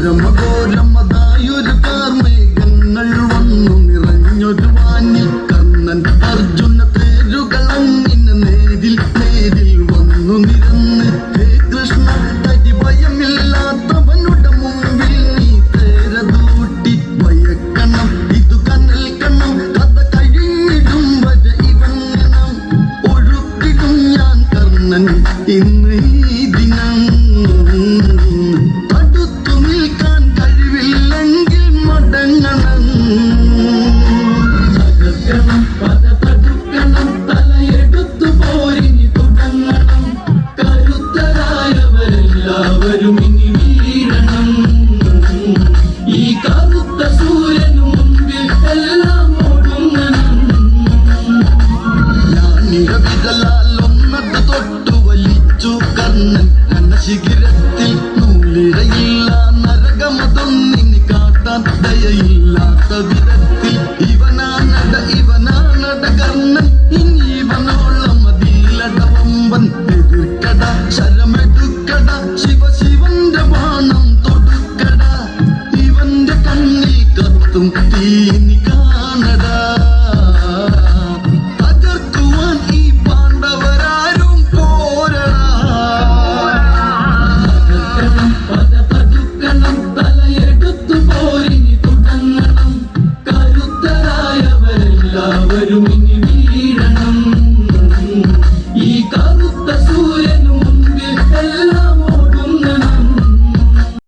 ഘോരമതായൊരു കാർമേഘങ്ങൾ വന്നു നിറഞ്ഞൊരു വാനിൽ കർണൻ അർജുന തേരുകളങ്ങിന് നേരിൽ വന്നു നിരന്ന് ഹേ കൃഷ്ണ ഭയമില്ലാത്തവനുടെ മുമ്പിൽ നീ തേരതൂട്ടി ഭയക്കണം ഇതു കനൽ കണം കഥ കഴിഞ്ഞിടും വരെ ഇവങ്ങണം ഒഴുക്കിടും ഞാൻ കർണൻ ഇന്ന് ഈ ദിനം അടുത്തു നിൽക്കാൻ കഴിവില്ലെങ്കിൽ മടങ്ങണം തകർക്കണം പത തടുക്കണം തലയെടുത്തു പോരിനി തുടങ്ങണം കരുത്തരായവരെല്ലാവരും ഇനി വീഴണം ഈ കറുത്ത സൂര്യനു മുമ്പിൽ എല്ലാം ഒടുങ്ങണം ഞാനിരവിരലാലൊന്നത് തൊട്ടു വലിച്ചു കർണൻ രണശിഖിരത്തിൽ നൂലിഴയില്ല നരകമതൊന്നിന് കാട്ടാൻ ദയയില്ലാത്ത വിധത്തിൽ ഇവനാണട കർണൻ ഇനി ഇവനോളം അതിലടവമ്പൻ എതിർക്ക